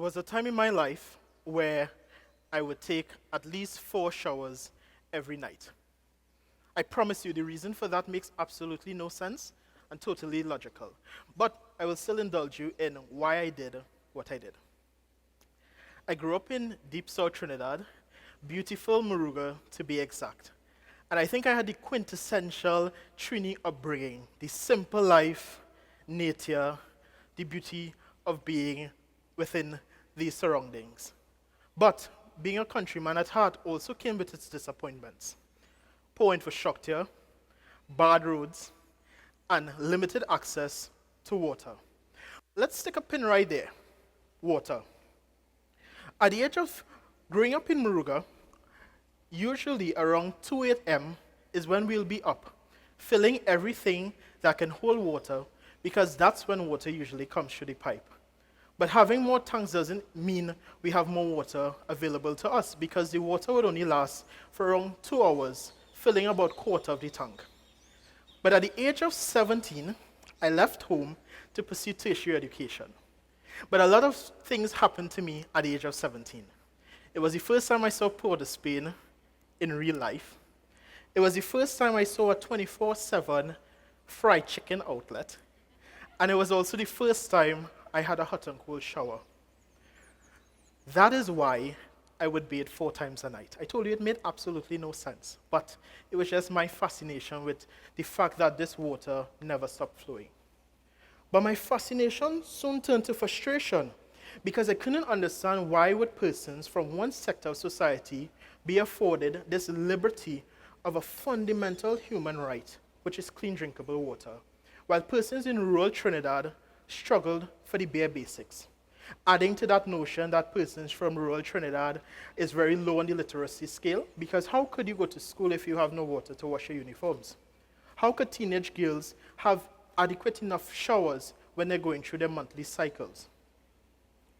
was a time in my life where I would take at least 4 showers every night. I promise you, the reason for that makes absolutely no sense and totally illogical. But I will still indulge you in why I did what I did. I grew up in deep South Trinidad, beautiful Moruga to be exact. And I think I had the quintessential Trini upbringing, the simple life, nature, the beauty of being within these surroundings. But being a countryman at heart also came with its disappointments. Poor infrastructure, bad roads, and limited access to water. Let's stick a pin right there. Water. At the age of growing up in Moruga, usually around 2 a.m. is when we'll be up, filling everything that can hold water, because that's when water usually comes through the pipe. But having more tanks doesn't mean we have more water available to us, because the water would only last for around 2 hours, filling about quarter of the tank. But at the age of 17, I left home to pursue tertiary education. But a lot of things happened to me at the age of 17. It was the first time I saw Port of Spain in real life. It was the first time I saw a 24/7 fried chicken outlet. And it was also the first time I had a hot and cold shower. That is why I would bathe 4 times a night. I told you it made absolutely no sense, but it was just my fascination with the fact that this water never stopped flowing. But my fascination soon turned to frustration, because I couldn't understand why would persons from one sector of society be afforded this liberty of a fundamental human right, which is clean drinkable water, while persons in rural Trinidad struggled for the bare basics. Adding to that notion that persons from rural Trinidad is very low on the literacy scale, because how could you go to school if you have no water to wash your uniforms? How could teenage girls have adequate enough showers when they're going through their monthly cycles?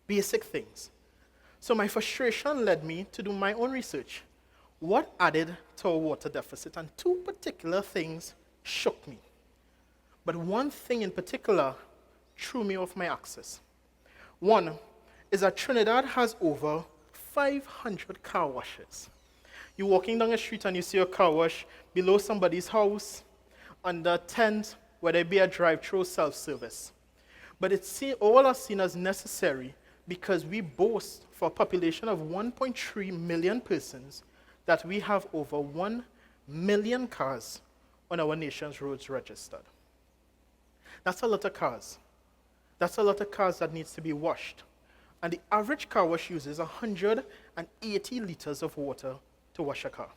Basic things. So my frustration led me to do my own research. What added to our water deficit? And 2 particular things shook me. But one thing in particular threw me off my axis. One is that Trinidad has over 500 car washes. You're walking down the street and you see a car wash below somebody's house, under a tent, where there be a drive-through self-service. But all are seen as necessary because we boast, for a population of 1.3 million persons, that we have over 1 million cars on our nation's roads registered. That's a lot of cars. That's a lot of cars that needs to be washed. And the average car wash uses 180 liters of water to wash a car.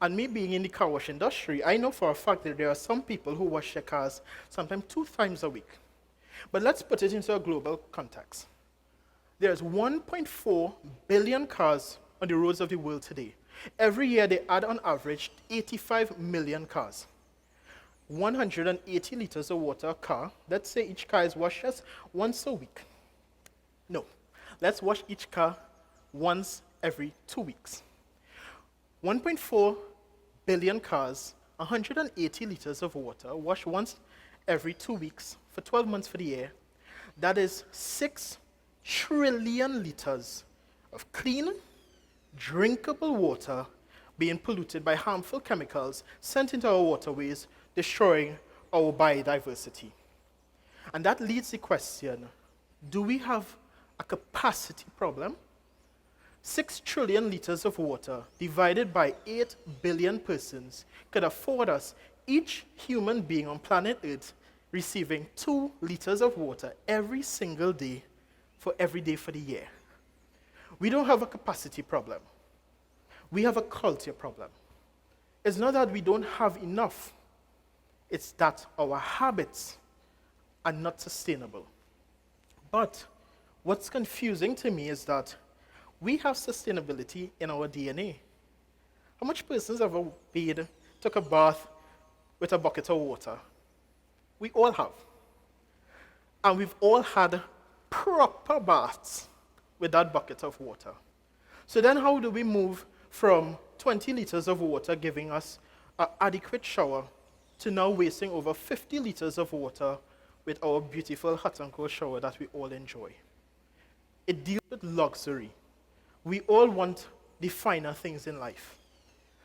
And me being in the car wash industry, I know for a fact that there are some people who wash their cars sometimes 2 times a week. But let's put it into a global context. There's 1.4 billion cars on the roads of the world today. Every year they add on average 85 million cars. 180 liters of water a car. Let's say each car is washed just once a week. No, let's wash each car once every 2 weeks. 1.4 billion cars, 180 liters of water, washed once every 2 weeks for 12 months for the year. That is 6 trillion liters of clean, drinkable water being polluted by harmful chemicals sent into our waterways, destroying our biodiversity. And that leads the question, do we have a capacity problem? 6 trillion liters of water divided by 8 billion persons could afford us, each human being on planet Earth, receiving 2 liters of water every single day for every day for the year. We don't have a capacity problem. We have a culture problem. It's not that we don't have enough. It's that our habits are not sustainable. But what's confusing to me is that we have sustainability in our DNA. How much persons have ever bathed, took a bath with a bucket of water? We all have. And we've all had proper baths with that bucket of water. So then how do we move from 20 liters of water giving us an adequate shower to now wasting over 50 liters of water with our beautiful hot and cold shower that we all enjoy? It deals with luxury. We all want the finer things in life.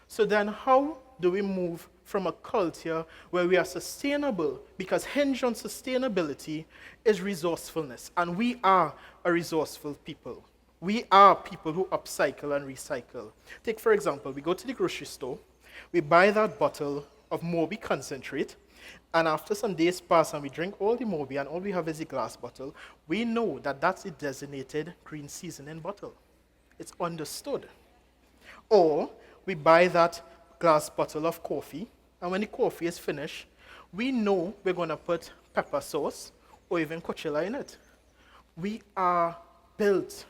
So then how do we move from a culture where we are sustainable? Because hinge on sustainability is resourcefulness, and we are a resourceful people. We are people who upcycle and recycle. Take, for example, we go to the grocery store, we buy that bottle of Moby concentrate, and after some days pass and we drink all the Moby and all we have is a glass bottle, we know that that's a designated green seasoning bottle. It's understood. Or we buy that glass bottle of coffee, and when the coffee is finished, we know we're going to put pepper sauce or even coachella in it. We are built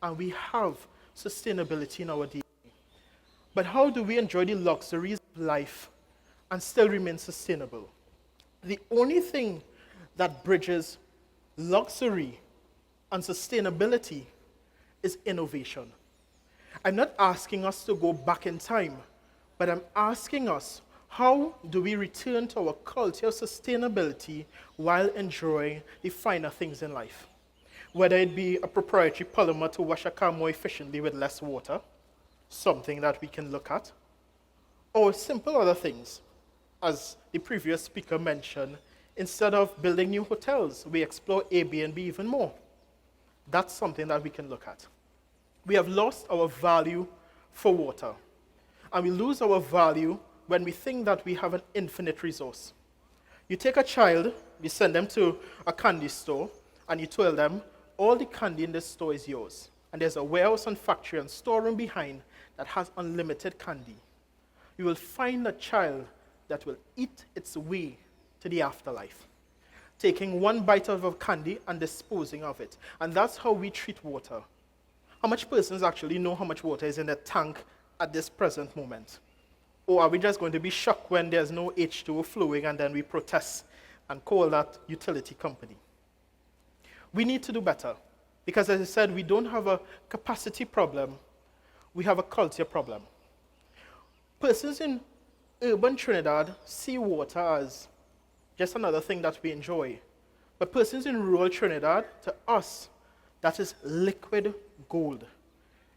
and we have sustainability in our DNA. But how do we enjoy the luxuries of life and still remain sustainable? The only thing that bridges luxury and sustainability is innovation. I'm not asking us to go back in time, but I'm asking us, how do we return to our culture of sustainability while enjoying the finer things in life? Whether it be a proprietary polymer to wash a car more efficiently with less water, something that we can look at, or simple other things. As the previous speaker mentioned, instead of building new hotels, we explore Airbnb even more. That's something that we can look at. We have lost our value for water. And we lose our value when we think that we have an infinite resource. You take a child, you send them to a candy store, and you tell them, all the candy in this store is yours. And there's a warehouse and factory and storeroom behind that has unlimited candy. You will find a child that will eat its way to the afterlife, taking one bite of a candy and disposing of it. And that's how we treat water. How much persons actually know how much water is in the tank at this present moment? Or are we just going to be shocked when there's no H2O flowing and then we protest and call that utility company? We need to do better because, as I said, we don't have a capacity problem, we have a culture problem. Persons in urban Trinidad see water as just another thing that we enjoy. But persons in rural Trinidad, to us, that is liquid gold.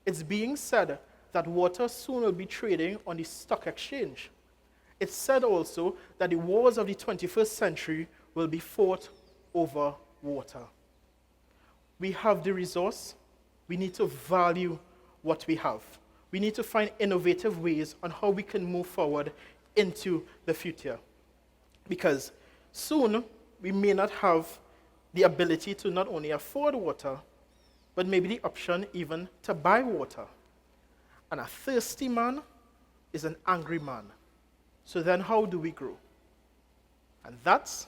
It's being said that water soon will be trading on the stock exchange. It's said also that the wars of the 21st century will be fought over water. We have the resource. We need to value what we have. We need to find innovative ways on how we can move forward into the future. Because soon we may not have the ability to not only afford water, but maybe the option even to buy water. And a thirsty man is an angry man. So then how do we grow? And that's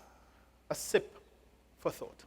a sip for thought.